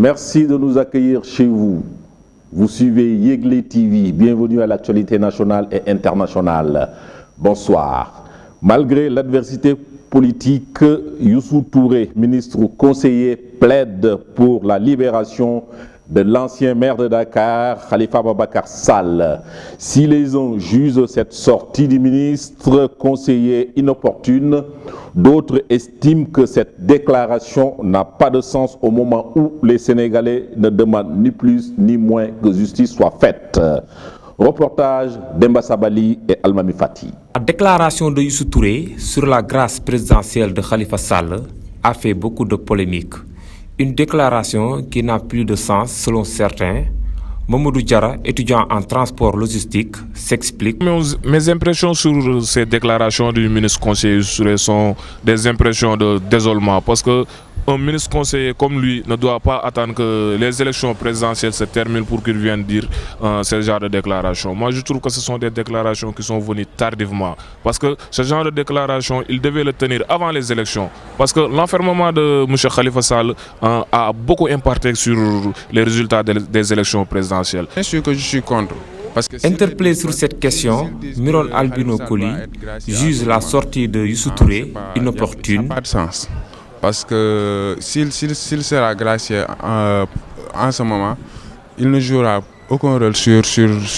Merci de nous accueillir chez vous. Vous suivez Yegle TV. Bienvenue à l'actualité nationale et internationale. Bonsoir. Malgré l'adversité politique, Youssou Touré, ministre conseiller, plaide pour la libération de l'ancien maire de Dakar, Khalifa Ababacar Sall. Si les uns jugent cette sortie du ministre conseiller inopportune, d'autres estiment que cette déclaration n'a pas de sens au moment où les Sénégalais ne demandent ni plus ni moins que justice soit faite. Reportage d'Emba Sabali et Almami Fati. La déclaration de Youssou Touré sur la grâce présidentielle de Khalifa Sall a fait beaucoup de polémiques. Une déclaration qui n'a plus de sens selon certains. Mamadou Diarra, étudiant en transport logistique, s'explique. Mes impressions sur ces déclarations du ministre conseiller sont des impressions de désolement parce que un ministre conseiller comme lui ne doit pas attendre que les élections présidentielles se terminent pour qu'il vienne dire ce genre de déclaration. Moi, je trouve que ce sont des déclarations qui sont venues tardivement. Parce que ce genre de déclaration, il devait le tenir avant les élections. Parce que l'enfermement de M. Khalifa Sall a beaucoup impacté sur les résultats des élections présidentielles. Bien sûr que je suis contre. Interpellé sur cette question, Miron Albino Koli juge la sortie de Youssou Touré inopportune. Ça n'a pas de sens. Parce que s'il sera gracié en ce moment, il ne jouera aucun rôle sur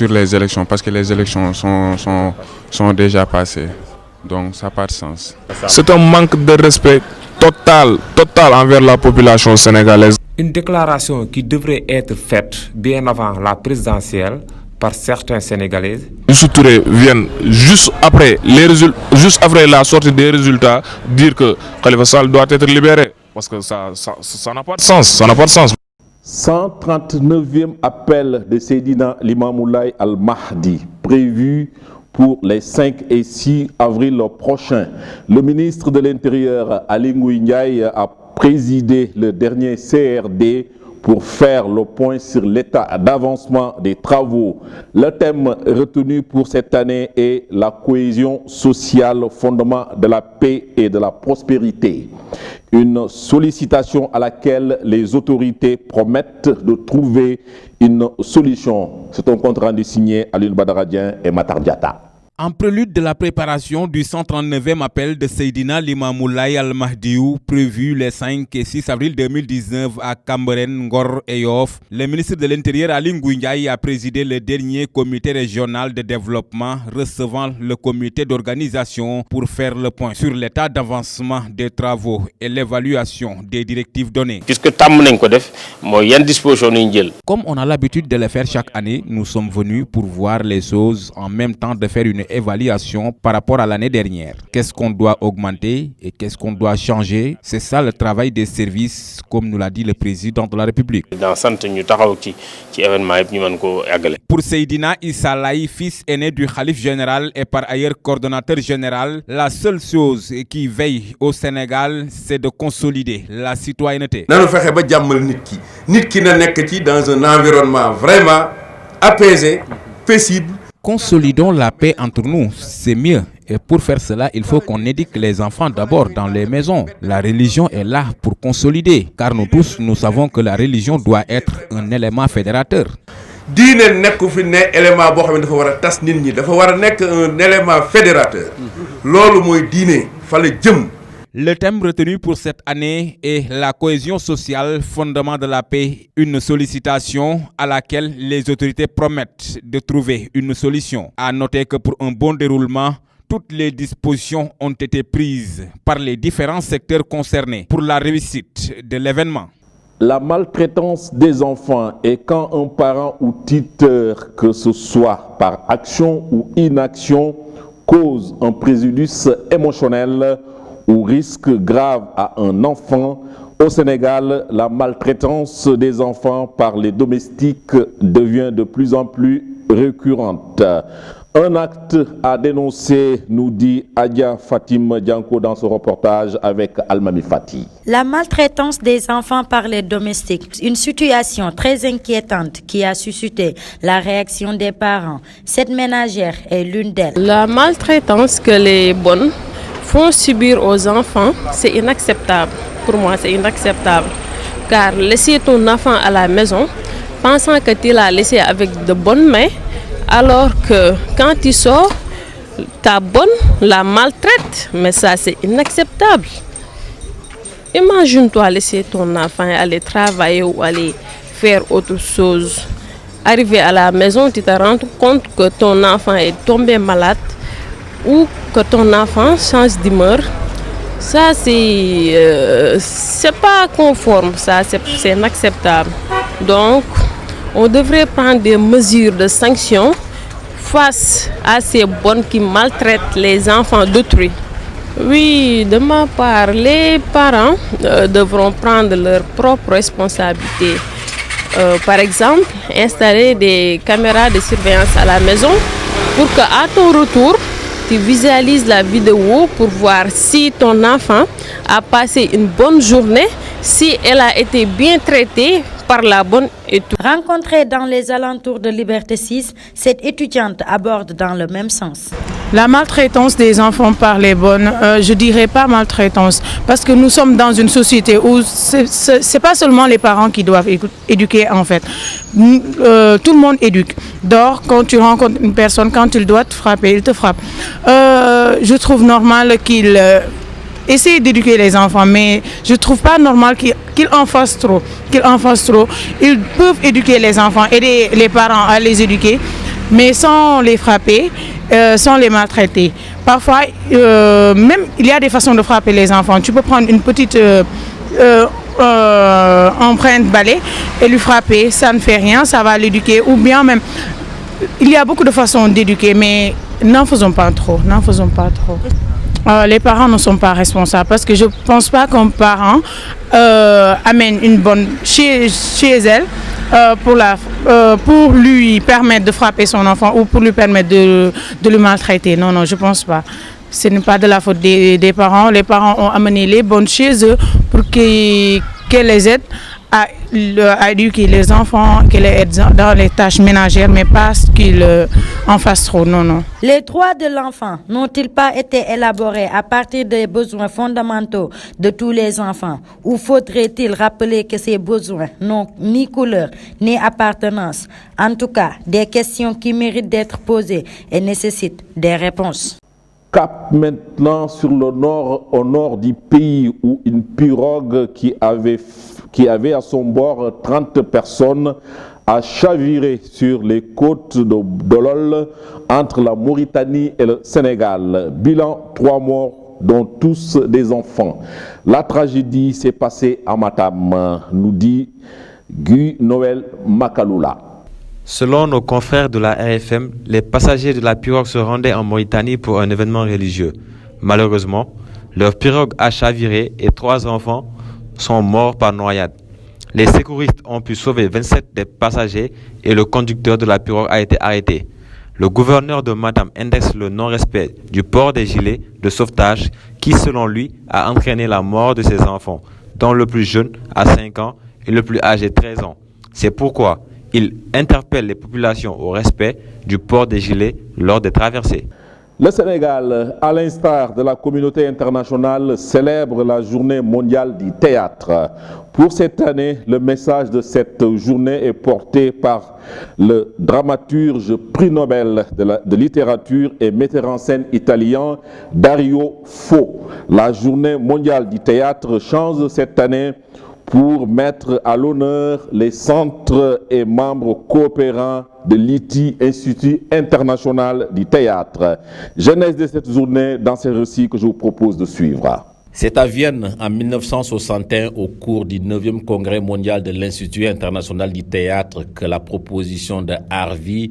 les élections parce que les élections sont déjà passées. Donc ça n'a pas de sens. C'est un manque de respect total envers la population sénégalaise. Une déclaration qui devrait être faite bien avant la présidentielle par certains Sénégalais. Youssou Touré vient juste après la sortie des résultats dire que Khalifa Sall doit être libéré parce que ça n'a pas de sens, ça n'a pas de sens. 139e appel de Seydina Limamoulaye Al-Mahdi prévu pour les 5 et 6 avril prochains. Le ministre de l'Intérieur Aly Ngouille Ndiaye a présidé le dernier CRD pour faire le point sur l'état d'avancement des travaux. Le thème retenu pour cette année est la cohésion sociale, fondement de la paix et de la prospérité. Une sollicitation à laquelle les autorités promettent de trouver une solution. C'est un compte rendu signé Alioune Badara Dieng et Matar Diatta. En prélude de la préparation du 139e appel de Seydina Limamoulaye Al-Mahdiou, prévu les 5 et 6 avril 2019 à Cambérène, Ngor et Yoff, le ministre de l'Intérieur Aly Ngouille Ndiaye a présidé le dernier comité régional de développement recevant le comité d'organisation pour faire le point sur l'état d'avancement des travaux et l'évaluation des directives données. Comme on a l'habitude de le faire chaque année, nous sommes venus pour voir les choses en même temps de faire une évaluation par rapport à l'année dernière. Qu'est-ce qu'on doit augmenter et qu'est-ce qu'on doit changer? C'est ça le travail des services, comme nous l'a dit le président de la République. Pour Seydina Issa Laye, fils aîné du Khalife général et par ailleurs coordonnateur général, la seule chose qui veille au Sénégal, c'est de consolider la citoyenneté. Nit ki na nek ci dans un environnement vraiment apaisé, paisible. Consolidons la paix entre nous, c'est mieux. Et pour faire cela, il faut qu'on éduque les enfants d'abord dans les maisons. La religion est là pour consolider, car nous tous, nous savons que la religion doit être un élément fédérateur. Diine nekku fi ne élément boo xam ne dafa war a tas nit ñi, dafa war a nekk un élément fédérateur. Loolu mooy diine fa la jëm. Le thème retenu pour cette année est la cohésion sociale, fondement de la paix, une sollicitation à laquelle les autorités promettent de trouver une solution. À noter que pour un bon déroulement, toutes les dispositions ont été prises par les différents secteurs concernés pour la réussite de l'événement. La maltraitance des enfants est quand un parent ou tuteur, que ce soit par action ou inaction, cause un préjudice émotionnel ou risque grave à un enfant. Au Sénégal, la maltraitance des enfants par les domestiques devient de plus en plus récurrente. Un acte à dénoncer, nous dit Adia Fatim Dianko dans ce reportage avec Almami Fati. La maltraitance des enfants par les domestiques, une situation très inquiétante qui a suscité la réaction des parents. Cette ménagère est l'une d'elles. La maltraitance que les bonnes font subir aux enfants, c'est inacceptable. Pour moi, c'est inacceptable. car laisser ton enfant à la maison, pensant que tu l'as laissé avec de bonnes mains, alors que quand tu sors, ta bonne la maltraite, mais ça c'est inacceptable. Imagine-toi laisser ton enfant aller travailler ou aller faire autre chose. Arrivé à la maison, tu te rends compte que ton enfant est tombé malade ou que ton enfant change d'humeur. Ça, c'est pas conforme, ça, c'est inacceptable. Donc, on devrait prendre des mesures de sanction face à ces bonnes qui maltraitent les enfants d'autrui. Oui, de ma part, les parents devront prendre leurs propres responsabilités. Par exemple, installer des caméras de surveillance à la maison pour qu'à ton retour, tu visualises la vidéo pour voir si ton enfant a passé une bonne journée, si elle a été bien traitée par la bonne étude. Rencontrée dans les alentours de Liberté 6, cette étudiante aborde dans le même sens. La maltraitance des enfants par les bonnes, je dirais pas maltraitance, parce que nous sommes dans une société où c'est pas seulement les parents qui doivent éduquer en fait. Tout le monde éduque. Donc quand tu rencontres une personne, quand il doit te frapper, il te frappe. Je trouve normal qu'il essaie d'éduquer les enfants, mais je trouve pas normal qu'il en fasse trop. Ils peuvent éduquer les enfants, aider les parents à les éduquer, mais sans les frapper, sans les maltraiter. Parfois, même il y a des façons de frapper les enfants. Tu peux prendre une petite empreinte balai et lui frapper, ça ne fait rien, ça va l'éduquer. Ou bien même, il y a beaucoup de façons d'éduquer, mais n'en faisons pas trop. Les parents ne sont pas responsables parce que je ne pense pas qu'un parent amène une bonne chez elle pour lui permettre de frapper son enfant ou pour lui permettre de le maltraiter. Non, je ne pense pas. Ce n'est pas de la faute des parents. Les parents ont amené les bonnes chez eux pour qu'elles les aident à éduquer les enfants, qu'elles les aident dans les tâches ménagères, mais pas qu'ils en fassent trop. Non. Les droits de l'enfant n'ont-ils pas été élaborés à partir des besoins fondamentaux de tous les enfants? Ou faudrait-il rappeler que ces besoins n'ont ni couleur ni appartenance? En tout cas, des questions qui méritent d'être posées et nécessitent des réponses. Cap maintenant sur le nord, au nord du pays, où une pirogue qui avait à son bord 30 personnes a chaviré sur les côtes de Dolol entre la Mauritanie et le Sénégal. Bilan, 3 morts, dont tous des enfants. La tragédie s'est passée à Matam, nous dit Guy Noël Makaloula. Selon nos confrères de la RFM, les passagers de la pirogue se rendaient en Mauritanie pour un événement religieux. Malheureusement, leur pirogue a chaviré et 3 enfants sont morts par noyade. Les secouristes ont pu sauver 27 des passagers et le conducteur de la pirogue a été arrêté. Le gouverneur de Matam indexe le non-respect du port des gilets de sauvetage qui, selon lui, a entraîné la mort de ses enfants, dont le plus jeune a 5 ans et le plus âgé 13 ans. C'est pourquoi il interpelle les populations au respect du port des gilets lors des traversées. Le Sénégal, à l'instar de la communauté internationale, célèbre la journée mondiale du théâtre. Pour cette année, le message de cette journée est porté par le dramaturge prix Nobel de littérature et metteur en scène italien Dario Fo. La journée mondiale du théâtre change cette année pour mettre à l'honneur les centres et membres coopérants de l'ITI, Institut International du Théâtre. Genèse de cette journée dans ces récits que je vous propose de suivre. C'est à Vienne, en 1961, au cours du 9e congrès mondial de l'Institut International du Théâtre, que la proposition de Harvey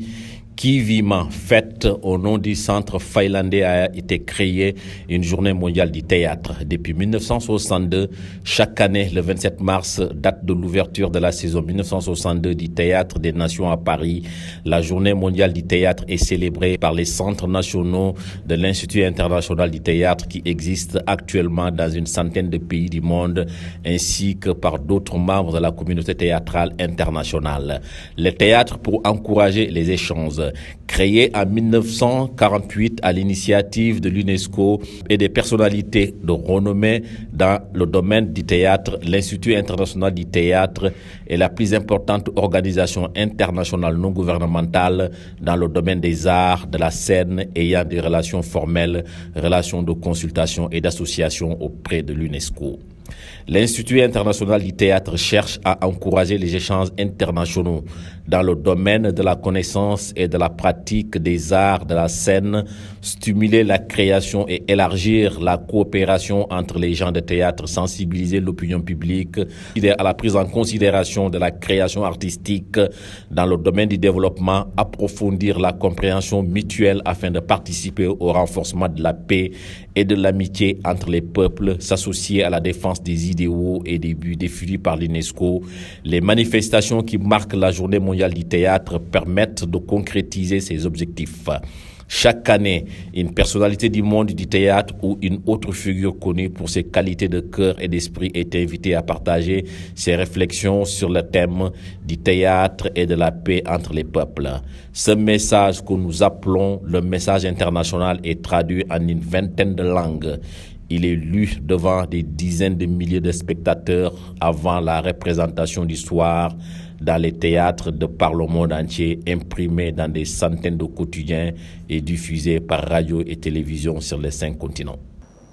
Kivima, faite au nom du centre finlandais, a été créée une journée mondiale du théâtre. Depuis 1962, chaque année, le 27 mars, date de l'ouverture de la saison 1962 du Théâtre des Nations à Paris, la journée mondiale du théâtre est célébrée par les centres nationaux de l'Institut International du Théâtre qui existent actuellement dans une centaine de pays du monde, ainsi que par d'autres membres de la communauté théâtrale internationale. Le théâtre pour encourager les échanges. théâtre. Créé en 1948 à l'initiative de l'UNESCO et des personnalités de renommée dans le domaine du théâtre, l'Institut international du théâtre est la plus importante organisation internationale non gouvernementale dans le domaine des arts, de la scène, ayant des relations formelles, relations de consultation et d'association auprès de l'UNESCO. L'Institut international du théâtre cherche à encourager les échanges internationaux dans le domaine de la connaissance et de la pratique des arts de la scène, stimuler la création et élargir la coopération entre les gens de théâtre, sensibiliser l'opinion publique à la prise en considération de la création artistique dans le domaine du développement, approfondir la compréhension mutuelle afin de participer au renforcement de la paix et de l'amitié entre les peuples, s'associer à la défense des idéaux et des buts définis par l'UNESCO. Les manifestations qui marquent la Journée mondiale du théâtre permettent de concrétiser ces objectifs. Chaque année, une personnalité du monde du théâtre ou une autre figure connue pour ses qualités de cœur et d'esprit est invitée à partager ses réflexions sur le thème du théâtre et de la paix entre les peuples. Ce message que nous appelons le message international est traduit en une vingtaine de langues. Il est lu devant des dizaines de milliers de spectateurs avant la représentation du soir dans les théâtres de par le monde entier, imprimé dans des centaines de quotidiens et diffusé par radio et télévision sur les 5 continents.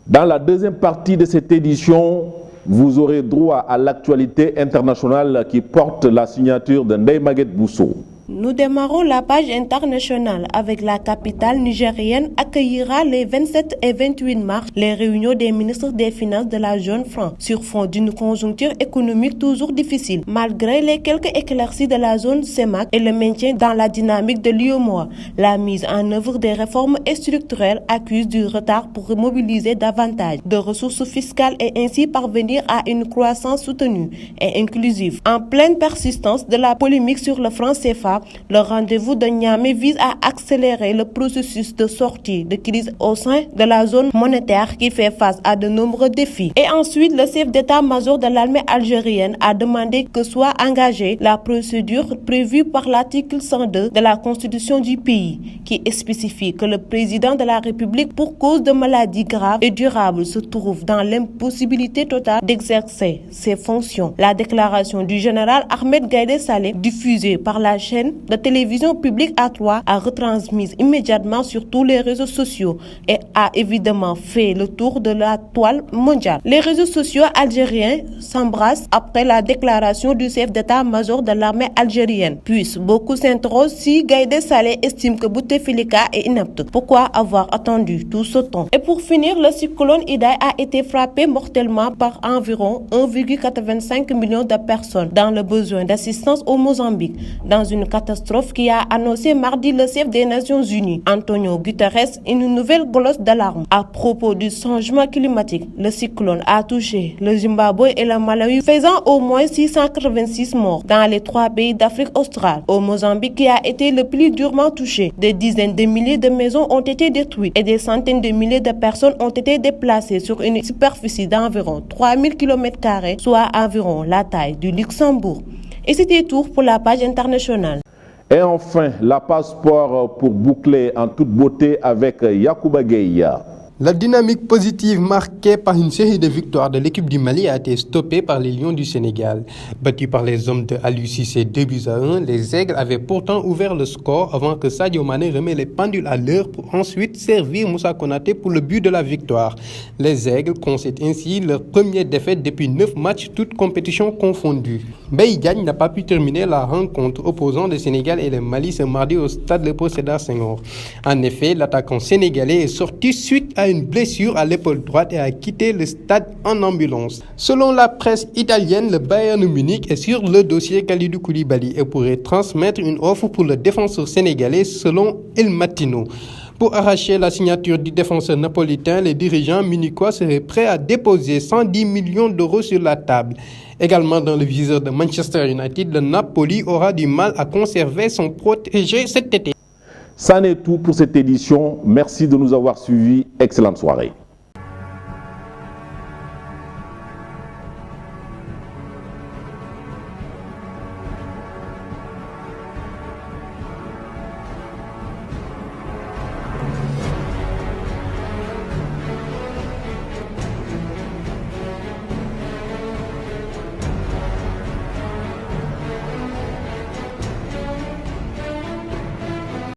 Dans la deuxième partie de cette édition, vous aurez droit à l'actualité internationale qui porte la signature de Ndeye Maguette Bousso. Nous démarrons la page internationale avec la capitale nigérienne accueillera les 27 et 28 mars les réunions des ministres des Finances de la zone franc sur fond d'une conjoncture économique toujours difficile malgré les quelques éclaircies de la zone CEMAC et le maintien dans la dynamique de l'UEMOA. La mise en œuvre des réformes structurelles accuse du retard pour mobiliser davantage de ressources fiscales et ainsi parvenir à une croissance soutenue et inclusive. En pleine persistance de la polémique sur le franc CFA, le rendez-vous de Niamey vise à accélérer le processus de sortie de crise au sein de la zone monétaire qui fait face à de nombreux défis. Et ensuite, le chef d'état-major de l'armée algérienne a demandé que soit engagée la procédure prévue par l'article 102 de la Constitution du pays, qui spécifie que le président de la République, pour cause de maladie grave et durable, se trouve dans l'impossibilité totale d'exercer ses fonctions. La déclaration du général Ahmed Gaïdé Saleh, diffusée par la chaîne de télévision publique A3, a retransmise immédiatement sur tous les réseaux sociaux et a évidemment fait le tour de la toile mondiale. Les réseaux sociaux algériens s'embrassent après la déclaration du chef d'état-major de l'armée algérienne. Puis beaucoup s'interrogent si Gaïdé Saleh estime que Bouteflika est inapte. Pourquoi avoir attendu tout ce temps? Et pour finir, le cyclone Idai a été frappé mortellement par environ 1,85 million de personnes dans le besoin d'assistance au Mozambique, dans une catastrophe qui a annoncé mardi le chef des Nations Unies, Antonio Guterres, une nouvelle glosse d'alarme. À propos du changement climatique, le cyclone a touché le Zimbabwe et le Malawi, faisant au moins 686 morts dans les 3 pays d'Afrique australe. Au Mozambique, qui a été le plus durement touché, des dizaines de milliers de maisons ont été détruites et des centaines de milliers de personnes ont été déplacées sur une superficie d'environ 3000 km², soit environ la taille du Luxembourg. Et c'était tout pour la page internationale. Et enfin, la passeport pour boucler en toute beauté avec Yacouba Gueye. La dynamique positive marquée par une série de victoires de l'équipe du Mali a été stoppée par les Lions du Sénégal. Battus par les hommes de Aliou Cissé 2-1, les Aigles avaient pourtant ouvert le score avant que Sadio Mané remette les pendules à l'heure pour ensuite servir Moussa Konaté pour le but de la victoire. Les Aigles concèdent ainsi leur première défaite depuis 9 matchs, toutes compétitions confondues. Mbaye Diagne n'a pas pu terminer la rencontre opposant le Sénégal et le Mali ce mardi au stade Léopold Sédar Senghor. En effet, l'attaquant sénégalais est sorti suite à une blessure à l'épaule droite et a quitté le stade en ambulance. Selon la presse italienne, le Bayern Munich est sur le dossier Kalidou Koulibaly et pourrait transmettre une offre pour le défenseur sénégalais selon Il Mattino. Pour arracher la signature du défenseur napolitain, les dirigeants munichois seraient prêts à déposer 110 millions d'euros sur la table. Également dans le viseur de Manchester United, le Napoli aura du mal à conserver son protégé cet été. Ça n'est tout pour cette édition. Merci de nous avoir suivis. Excellente soirée.